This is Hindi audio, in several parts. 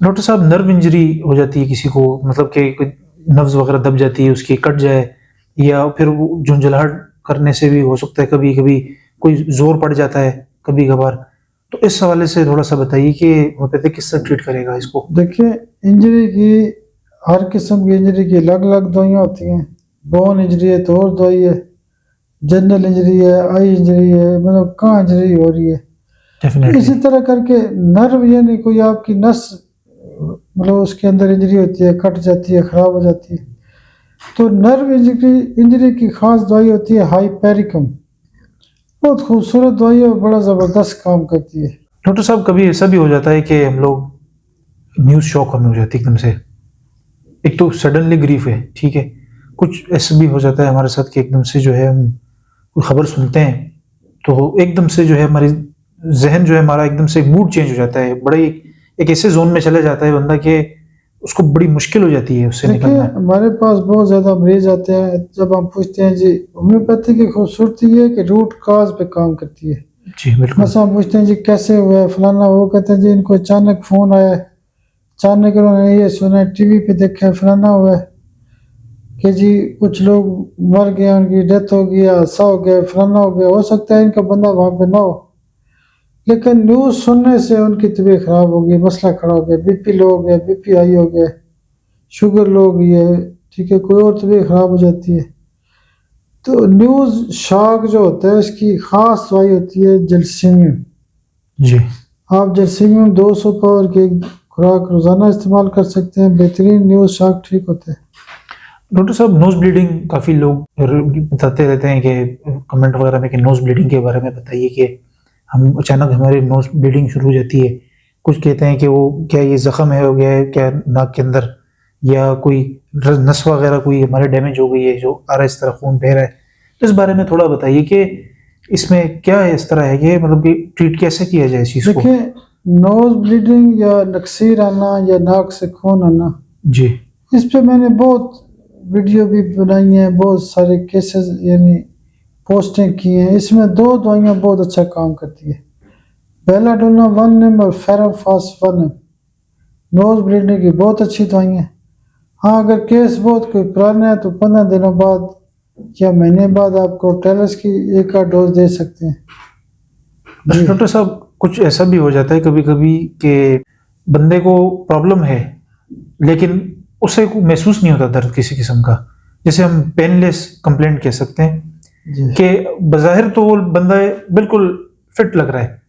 डॉक्टर साहब, नर्व इंजरी हो जाती है किसी को, मतलब कि कोई नर्व्स वगैरह दब जाती है उसकी, कट जाए, या फिर वो झुंझलाहट करने से भी हो सकता है, कभी कभी कोई जोर पड़ जाता है कभी कभार। तो इस हवाले से थोड़ा सा बताइए कि होम्योपैथिक किस तरह ट्रीट करेगा इसको। देखिए, इंजरी की हर किस्म की इंजरी की अलग अलग दवाइयाँ होती हैं। बोन इंजरी है तो और दवाई है, जनरल इंजरी है, आई इंजरी है, मतलब कहाँ इंजरी हो रही है। तो डेफिनेटली। इसी तरह करके नर्व यानी कोई आपकी नस, मतलब उसके अंदर इंजरी होती है, कट जाती है, खराब हो जाती है, तो नर्व इंजरी इंजरी की खास दवाई होती है हाइपेरिकम। बहुत खूबसूरत दवाई है और बड़ा ज़बरदस्त काम करती है। डॉक्टर साहब, कभी ऐसा भी हो जाता है कि हम लोग न्यूज़ शॉक हमें हो जाती है एकदम से। एक तो सडनली ग्रीफ है, ठीक है, कुछ ऐसा भी हो जाता है हमारे साथ कि एकदम से जो है हम कोई खबर सुनते हैं तो एकदम से जो है हमारी जहन जो है हमारा एकदम से मूड चेंज हो जाता है, बड़ा ही एक ऐसे जोन में चला जाता है बंदा कि उसको बड़ी मुश्किल हो जाती है उससे देखिए, निकलना। हमारे पास बहुत ज़्यादा मरीज आते हैं, जब हम पूछते हैं जी होम्योपैथी की खूबसूरती ये है कि रूट काज पे काम करती है। जी बिल्कुल। बस हम पूछते हैं जी कैसे हुआ है फलाना, वो कहते हैं जी इनको अचानक फ़ोन आया है, अचानक उन्होंने ये सुना है, टीवी पे देखा है, फलाना हुआ है कि जी कुछ लोग मर गए, उनकी डेथ हो गई, हादसा हो गया, फलाना हो गया। हो सकता है इनका बंदा वहाँ पे ना हो, लेकिन न्यूज़ सुनने से उनकी तबीयत खराब हो गई, मसला खड़ा हो गया, बीपी लो हो गया, बीपी हाई हो गया, शुगर लो हो गई है, ठीक है, कोई और तबीयत खराब हो जाती है। तो न्यूज़ शॉक जो होता है इसकी खास दवाई होती है जलसीमियम। जी। आप जलसीमियम 200 पावर की एक खुराक रोज़ाना इस्तेमाल कर सकते हैं, बेहतरीन न्यूज़ शॉक ठीक होते हैं। डॉक्टर साहब, नोज ब्लीडिंग काफ़ी लोग बताते रहते हैं कि कमेंट वगैरह में कि नोज ब्लीडिंग के बारे में बताइए कि हम अचानक हमारी नोज ब्लीडिंग शुरू हो जाती है। कुछ कहते हैं कि वो क्या ये ज़ख़म है हो गया है क्या नाक के अंदर, या कोई नस वगैरह कोई हमारे डैमेज हो गई है जो आ रहा है, इस तरह खून बह रहा है। तो इस बारे में थोड़ा बताइए कि इसमें क्या है, इस तरह है कि मतलब कि ट्रीट कैसे किया जाए इस चीज़ को। देखिए, नोज ब्लीडिंग या नक्सीर आना या नाक से खून आना, जी। इस पे मैंने बहुत वीडियो भी बनाई हैं, बहुत सारे केसेस यानी पोस्टें की हैं। इसमें दो दवाइयाँ बहुत अच्छा काम करती है, बेलाडोना 1 और फेराफास 1। नोज ब्लीडिंग की बहुत अच्छी दवाई हैं। हाँ, अगर केस बहुत कोई पुराना है तो 15 दिनों बाद या महीने बाद आपको टेलस की एक आध डोज दे सकते हैं। अच्छा जी। डॉक्टर साहब, कुछ ऐसा भी हो जाता है कभी कभी कि बंदे को प्रॉब्लम है लेकिन उसे महसूस नहीं होता दर्द किसी किस्म का, जैसे हम पेनलेस कंप्लेंट कह सकते हैं जी। कि बज़ाहिर तो वो बंदा बिल्कुल फिट लग रहा है,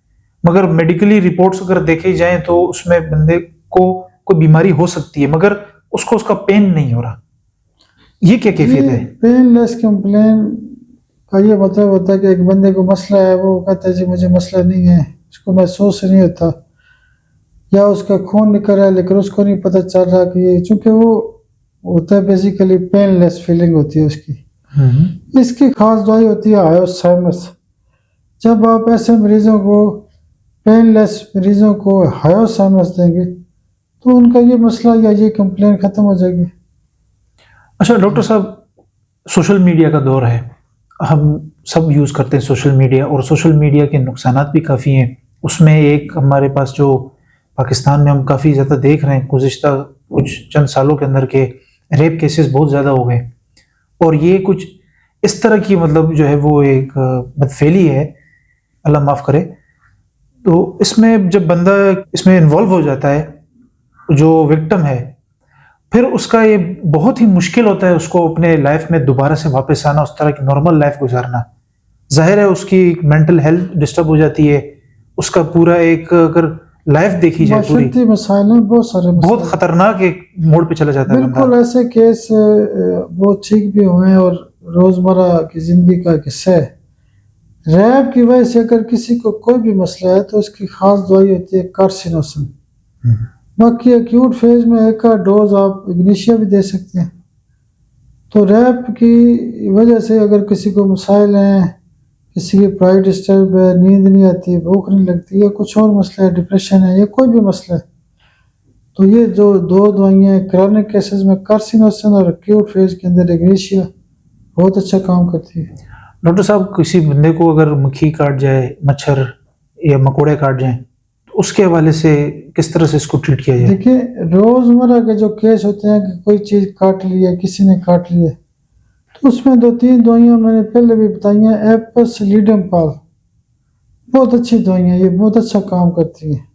मगर मेडिकली रिपोर्ट्स अगर देखे जाएं तो उसमें बंदे को कोई बीमारी हो सकती है मगर उसको उसका पेन नहीं हो रहा। ये क्या जी, कैफियत है? पेनलेस कंप्लेन का ये मतलब होता है कि एक बंदे को मसला है, वो कहता है जी मुझे मसला नहीं है, उसको महसूस नहीं होता, या उसका खून निकल रहा है लेकिन उसको नहीं पता चल रहा कि ये, चूंकि वो होता है बेसिकली पेनलेस फीलिंग होती है उसकी। इसकी खास दवाई होती है हायोसाइमस। जब आप ऐसे मरीजों को, पेनलेस मरीजों को हायोसाइमस देंगे तो उनका ये मसला या ये कंप्लेन ख़त्म हो जाएगी। अच्छा डॉक्टर साहब, सोशल मीडिया का दौर है, हम सब यूज़ करते हैं सोशल मीडिया, और सोशल मीडिया के नुकसानात भी काफ़ी हैं। उसमें एक हमारे पास जो पाकिस्तान में हम काफ़ी ज़्यादा देख रहे हैं गुज़िश्ता कुछ चंद सालों के अंदर के रेप केसेस बहुत ज़्यादा हो गए, और ये कुछ इस तरह की मतलब जो है वो एक बदफेली है, अल्लाह माफ़ करे। तो इसमें जब बंदा इसमें इन्वॉल्व हो जाता है, जो विक्टिम है, फिर उसका ये बहुत ही मुश्किल होता है उसको अपने लाइफ में दोबारा से वापस आना, उस तरह की नॉर्मल लाइफ गुजारना। ज़ाहिर है उसकी मेंटल हेल्थ डिस्टर्ब हो जाती है, उसका पूरा एक अगर लाइफ देखी जाए पूरी, माशरती मसाइल हैं, बहुत सारे बहुत मसाइल। खतरनाक एक मोड़ पे चला जाता है बंदा। बिल्कुल, ऐसे केस बहुत ठीक भी हुए हैं और रोज़मर्रा की ज़िंदगी का एक हिस्सा है। रैप की वजह से अगर किसी को कोई भी मसला है तो उसकी खास दवाई होती है कार्सिनोसन। बाकी एक्यूट फेज में एक का डोज आप इग्निशिया भी दे सकते हैं। तो रैप की वजह से अगर किसी को मसाइल हैं, किसी की प्राइड डिस्टर्ब है, नींद नहीं आती, भूख नहीं लगती, या कुछ और मसला है, डिप्रेशन है, या कोई भी मसला है, तो ये जो दो दवाइयाँ हैं क्रोनिक केसेस में कार्सिनोसन और एक्यूट फेज के अंदर इग्निशिया बहुत अच्छा काम करती है। डॉक्टर साहब, किसी बंदे को अगर मक्खी काट जाए, मच्छर या मकोड़े काट जाएं, तो उसके हवाले से किस तरह से इसको ट्रीट किया जाए? देखिए, रोज़मर्रा के जो केस होते हैं कि कोई चीज़ काट ली है, किसी ने काट ली है, तो उसमें 2-3 दवाइयाँ मैंने पहले भी बताई हैं। एप्स लीडम पाल बहुत अच्छी दवाइयाँ, ये बहुत अच्छा काम करती हैं।